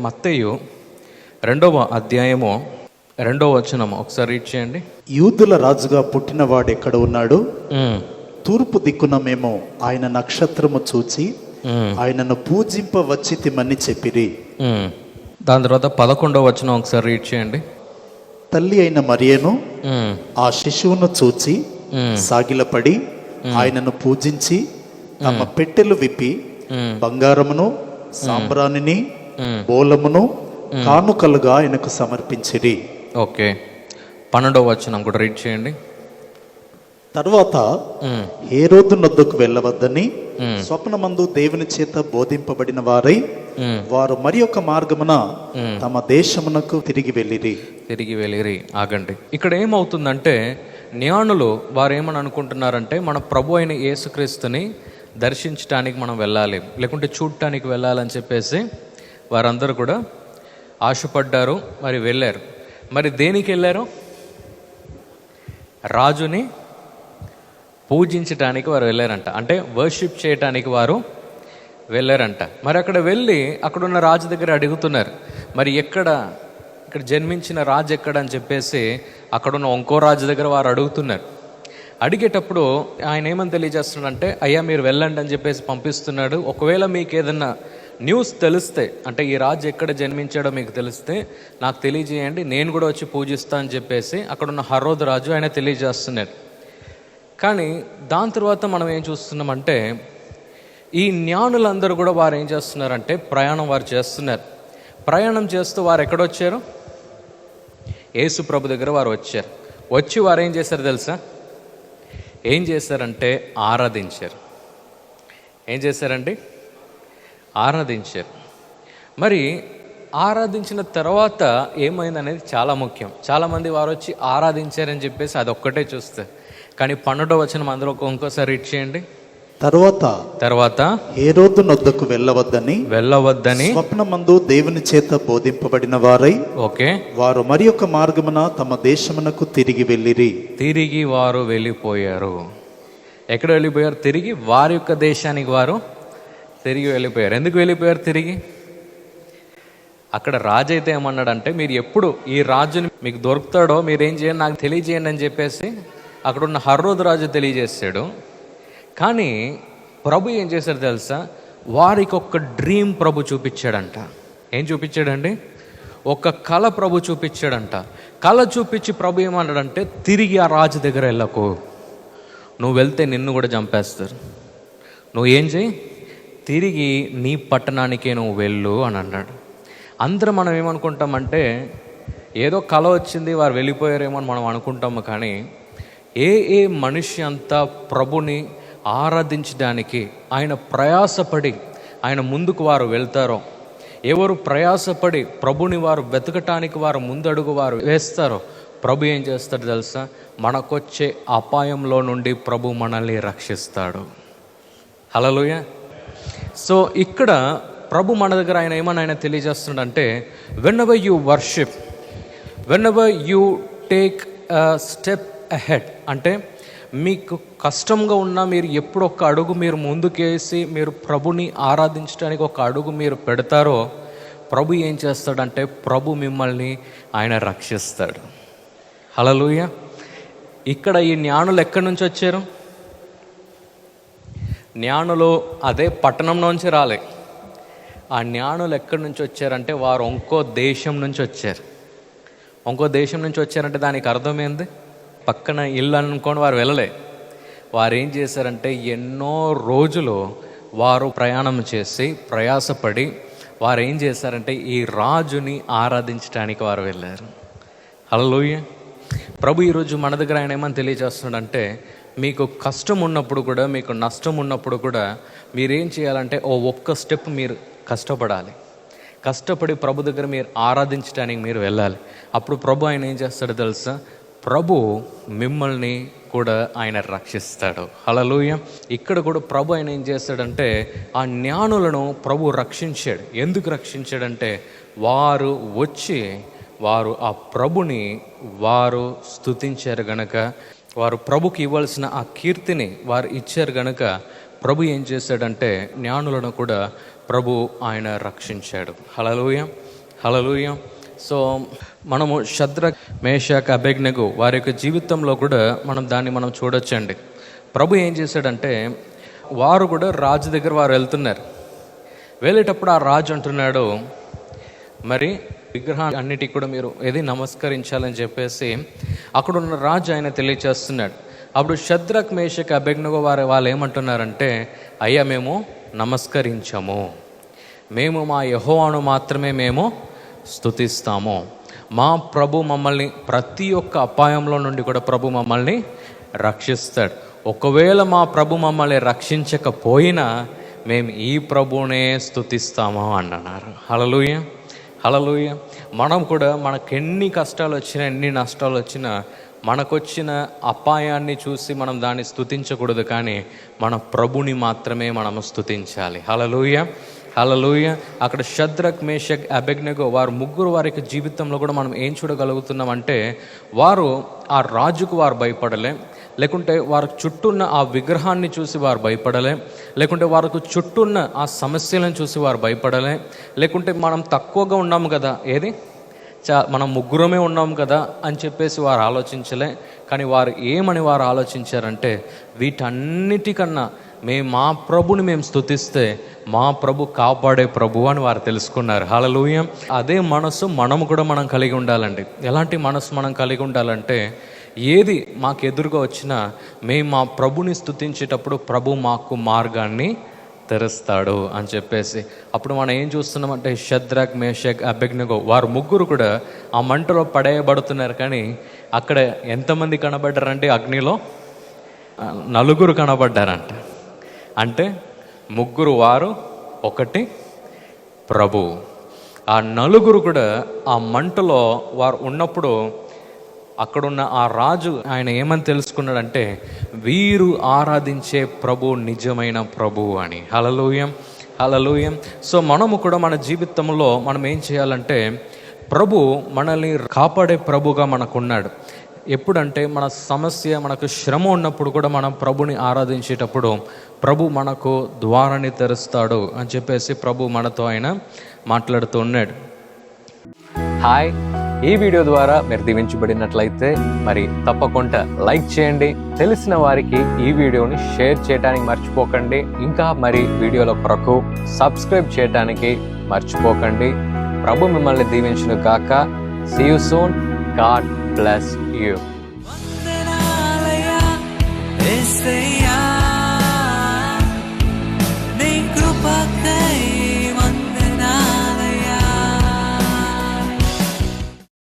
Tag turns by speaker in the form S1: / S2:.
S1: మత్తయి 2వ అధ్యాయము 2వ వచనం ఒకసారి రీడ్ చేయండి.
S2: యూదుల రాజుగా పుట్టినవాడు ఎక్కడ ఉన్నాడు? తూర్పు దిక్కున మేము ఆయన నక్షత్రము చూచి ఆయనను పూజింప వచ్చితిమని చెప్పిరి.
S1: దాని తర్వాత 11వ వచనం ఒకసారి రీడ్ చేయండి.
S2: తల్లి అయిన మరియను ఆ శిశువును చూచి సాగిలపడి ఆయనను పూజించి తమ పెట్టెలు విప్పి బంగారమును సాంబ్రాణిని బోలమును కానుకలుగా ఆయనకు సమర్పించిరి.
S1: ఓకే, 12వ వచనం కూడా రీడ్ చేయండి.
S2: తర్వాత హేరోదు నొద్దకు వెళ్ళవద్దని స్వప్నమందు దేవుని చేత బోధింపబడిన వారై వారు మరి ఒక మార్గమున తమ దేశమునకు తిరిగి వెళ్ళిరి.
S1: ఆగండి, ఇక్కడ ఏమవుతుందంటే జ్ఞానులు వారు ఏమని అనుకుంటున్నారంటే మన ప్రభు అయిన యేసుక్రీస్తుని దర్శించడానికి మనం వెళ్ళాలి, లేకుంటే చూడటానికి వెళ్ళాలని చెప్పేసి వారందరూ కూడా ఆశపడ్డారు. మరి వెళ్ళారు. మరి దేనికి వెళ్ళారు? రాజుని పూజించడానికి వారు వెళ్ళారంట, అంటే వర్షిప్ చేయటానికి వారు వెళ్ళారంట. మరి అక్కడ వెళ్ళి అక్కడున్న రాజు దగ్గర అడుగుతున్నారు, మరి ఇక్కడ జన్మించిన రాజు ఎక్కడ అని చెప్పేసి అక్కడున్న ఇంకో రాజు దగ్గర వారు అడుగుతున్నారు. అడిగేటప్పుడు ఆయన ఏమని తెలియజేస్తున్నాడంటే, అయ్యా మీరు వెళ్ళండి అని చెప్పేసి పంపిస్తున్నాడు. ఒకవేళ మీకు ఏదన్నా న్యూస్ తెలిస్తే, అంటే ఈ రాజు ఎక్కడ జన్మించాడో మీకు తెలిస్తే నాకు తెలియజేయండి, నేను కూడా వచ్చి పూజిస్తా అని చెప్పేసి అక్కడున్న హరోదు రాజు ఆయన తెలియజేస్తున్నాడు. కానీ దాని తర్వాత మనం ఏం చూస్తున్నామంటే ఈ జ్ఞానులందరూ కూడా వారు ఏం చేస్తున్నారంటే ప్రయాణం వారు చేస్తున్నారు. ప్రయాణం చేస్తూ వారు ఎక్కడొచ్చారు? యేసు ప్రభు దగ్గర వారు వచ్చారు. వచ్చి వారు ఏం చేశారు తెలుసా? ఏం చేశారంటే ఆరాధించారు. ఏం చేశారండి? ఆరాధించారు. మరి ఆరాధించిన తర్వాత ఏమైందనేది చాలా ముఖ్యం. చాలామంది వారు వచ్చి ఆరాధించారని చెప్పేసి అదొక్కటే చూస్తారు. కానీ 12వ వచనం అందులో ఇంకోసారి రీడ్ చేయండి. తర్వాత
S2: హేరోదు నొద్దకు వెళ్ళవద్దని స్వప్నమందు దేవుని చేత బోధింపబడిన వారై వారు మరి ఒక మార్గమున తమ దేశమునకు తిరిగి
S1: వారు వెళ్ళిపోయారు. ఎక్కడ వెళ్ళిపోయారు? తిరిగి వారి యొక్క దేశానికి వారు తిరిగి వెళ్ళిపోయారు. ఎందుకు వెళ్ళిపోయారు తిరిగి? అక్కడ రాజు అయితే ఏమన్నాడంటే, మీరు ఎప్పుడు ఈ రాజుని మీకు దొరుకుతాడో మీరేం చేయండి, నాకు తెలియజేయండి అని చెప్పేసి అక్కడున్న హరోదు రాజు తెలియజేశాడు. కానీ ప్రభు ఏం చేశాడు తెలుసా? వారికి ఒక డ్రీమ్ ప్రభు చూపించాడంట. ఏం చూపించాడండి? ఒక కళ ప్రభు చూపించాడంట. కళ చూపించి ప్రభు ఏమన్నాడంటే, తిరిగి ఆ రాజు దగ్గర వెళ్ళకు, నువ్వు వెళ్తే నిన్ను కూడా చంపేస్తారు, నువ్వు ఏం చేయి, తిరిగి నీ పట్టణానికే నువ్వు వెళ్ళు అని అన్నాడు. అందరం మనం ఏమనుకుంటామంటే ఏదో కళ వచ్చింది వారు వెళ్ళిపోయారేమో అని మనం అనుకుంటాము. కానీ ఏ మనిషి అంతా ప్రభుని ఆరాధించడానికి ఆయన ప్రయాసపడి ఆయన ముందుకు వారు వెళ్తారో, ఎవరు ప్రయాసపడి ప్రభుని వారు వెతకటానికి వారు ముందడుగు వారు వేస్తారో, ప్రభు ఏం చేస్తాడు తెలుసా? మనకొచ్చే అపాయంలో నుండి ప్రభు మనల్ని రక్షిస్తాడు. హల్లెలూయా. సో ఇక్కడ ప్రభు మన దగ్గర ఆయన తెలియజేస్తున్నాడంటే, whenever you worship, whenever you take a step ahead, అంటే మీకు కష్టంగా ఉన్నా మీరు ఎప్పుడు ఒక అడుగు మీరు ముందుకేసి మీరు ప్రభుని ఆరాధించడానికి ఒక అడుగు మీరు పెడతారో, ప్రభు ఏం చేస్తాడంటే ప్రభు మిమ్మల్ని ఆయన రక్షిస్తాడు. హల్లెలూయా. ఇక్కడ ఈ జ్ఞానులు ఎక్కడి నుంచి వచ్చారు? జ్ఞానులు అదే పట్టణం నుంచి రాలే. ఆ జ్ఞానులు ఎక్కడి నుంచి వచ్చారంటే వారు ఇంకో దేశం నుంచి వచ్చారు. ఇంకో దేశం నుంచి వచ్చారంటే దానికి అర్థమైంది, పక్కన ఇల్లు అనుకోని వారు వెళ్ళలే. వారు ఏం చేశారంటే ఎన్నో రోజులు వారు ప్రయాణం చేసి ప్రయాసపడి వారు ఏం చేశారంటే ఈ రాజుని ఆరాధించడానికి వారు వెళ్ళారు. హల్లెలూయా. ప్రభు ఈరోజు మన దగ్గర ఆయన ఏమని తెలియజేస్తున్నాడంటే, మీకు కష్టం ఉన్నప్పుడు కూడా, మీకు నష్టం ఉన్నప్పుడు కూడా మీరేం చేయాలంటే ఒక్క స్టెప్ మీరు కష్టపడాలి. కష్టపడి ప్రభు దగ్గర మీరు ఆరాధించడానికి మీరు వెళ్ళాలి. అప్పుడు ప్రభు ఆయన ఏం చేస్తాడో తెలుసా? ప్రభు మిమ్మల్ని కూడా ఆయన రక్షిస్తాడు. హల్లెలూయా. ఇక్కడ కూడా ప్రభు ఆయన ఏం చేస్తాడంటే ఆ జ్ఞానులను ప్రభు రక్షించాడు. ఎందుకు రక్షించాడంటే వారు వచ్చి వారు ఆ ప్రభుని వారు స్తుతించారు గనక, వారు ప్రభుకి ఇవ్వాల్సిన ఆ కీర్తిని వారు ఇచ్చారు గనక ప్రభు ఏం చేశాడంటే జ్ఞానులను కూడా ప్రభు ఆయన రక్షించాడు. హల్లెలూయా. హల్లెలూయా. సో మనము షద్రక్ మేషక్ అబేద్నెగో వారి యొక్క జీవితంలో కూడా మనం చూడొచ్చండి. ప్రభు ఏం చేశాడంటే, వారు కూడా రాజు దగ్గర వారు వెళ్తున్నారు. వెళ్ళేటప్పుడు ఆ రాజు అంటున్నాడు, మరి విగ్రహం అన్నిటికీ కూడా మీరు ఏది నమస్కరించాలని చెప్పేసి అక్కడున్న రాజు ఆయన తెలియచేస్తున్నాడు. అప్పుడు షద్రక్ మేషక్ అబేద్నెగో వాళ్ళు ఏమంటున్నారంటే, అయ్యా మేము నమస్కరించము, మేము మా యెహోవాను మాత్రమే మేము స్తుతిస్తాము. మా ప్రభు మమ్మల్ని ప్రతి ఒక్క అపాయంలో నుండి కూడా ప్రభు మమ్మల్ని రక్షిస్తాడు. ఒకవేళ మా ప్రభు మమ్మల్ని రక్షించకపోయినా మేము ఈ ప్రభువునే స్తుతిస్తాము అన్నారు. హల్లెలూయా, హల్లెలూయా. మనం కూడా మనకు ఎన్ని కష్టాలు వచ్చినా, ఎన్ని నష్టాలు వచ్చినా, మనకొచ్చిన అపాయాన్ని చూసి మనం దాన్ని స్తుతించకూడదు, కానీ మన ప్రభుని మాత్రమే మనము స్తుతించాలి. హల్లెలూయా, హల్లెలూయా. అక్కడ షద్రక్ మేషక్ అబేద్నెగో వారు ముగ్గురు వారికి జీవితంలో కూడా మనం ఏం చూడగలుగుతున్నామంటే, వారు ఆ రాజుకు వారు భయపడలే, లేకుంటే వారికి చుట్టూన్న ఆ విగ్రహాన్ని చూసి వారు భయపడలే, లేకుంటే వారికి చుట్టూన్న ఆ సమస్యలను చూసి వారు భయపడలే, లేకుంటే మనం తక్కువగా ఉన్నాము కదా, ఏది మనం ముగ్గురమే ఉన్నాం కదా అని చెప్పేసి వారు ఆలోచించలే. కానీ వారు ఏమని వారు ఆలోచించారంటే, వీటన్నిటికన్నా మా ప్రభుని మేము స్తుతిస్తే మా ప్రభు కాపాడే ప్రభు అని వారు తెలుసుకున్నారు. హల్లెలూయా. అదే మనసు మనం కలిగి ఉండాలండి. ఎలాంటి మనసు మనం కలిగి ఉండాలంటే, ఏది మాకు ఎదురుగా వచ్చినా మేము మా ప్రభుని స్తుతించేటప్పుడు ప్రభు మాకు మార్గాన్ని తెరుస్తాడు అని చెప్పేసి. అప్పుడు మనం ఏం చూస్తున్నామంటే, షద్రక్ మేషక్ అబేద్నెగో వారు ముగ్గురు కూడా ఆ మంటలో పడేయబడుతున్నారు. కానీ అక్కడ ఎంతమంది కనబడ్డారంటే, అగ్నిలో 4 కనబడ్డారంట. అంటే 3 వారు, 1 ప్రభు. ఆ 4 కూడా ఆ మంటలో వారు ఉన్నప్పుడు అక్కడున్న ఆ రాజు ఆయన ఏమని తెలుసుకున్నాడంటే, వీరు ఆరాధించే ప్రభు నిజమైన ప్రభు అని. హల్లెలూయా, హల్లెలూయా. సో మనము కూడా మన జీవితంలో మనం ఏం చేయాలంటే, ప్రభు మనల్ని కాపాడే ప్రభుగా మనకున్నాడు. ఎప్పుడంటే మన సమస్య, మనకు శ్రమ ఉన్నప్పుడు కూడా మనం ప్రభుని ఆరాధించేటప్పుడు ప్రభు మనకు ద్వారాన్ని తెరుస్తాడు అని చెప్పేసి ప్రభు మనతో ఆయన మాట్లాడుతూ ఉన్నాడు. హాయ్, ఈ వీడియో ద్వారా మీరు దీవించబడినట్లయితే మరి తప్పకుండా లైక్ చేయండి. తెలిసిన వారికి ఈ వీడియోని షేర్ చేయడానికి మర్చిపోకండి. ఇంకా మరి వీడియోల కొరకు సబ్స్క్రైబ్ చేయడానికి మర్చిపోకండి. ప్రభు మిమ్మల్ని దీవించును గాక. See you soon. God bless you.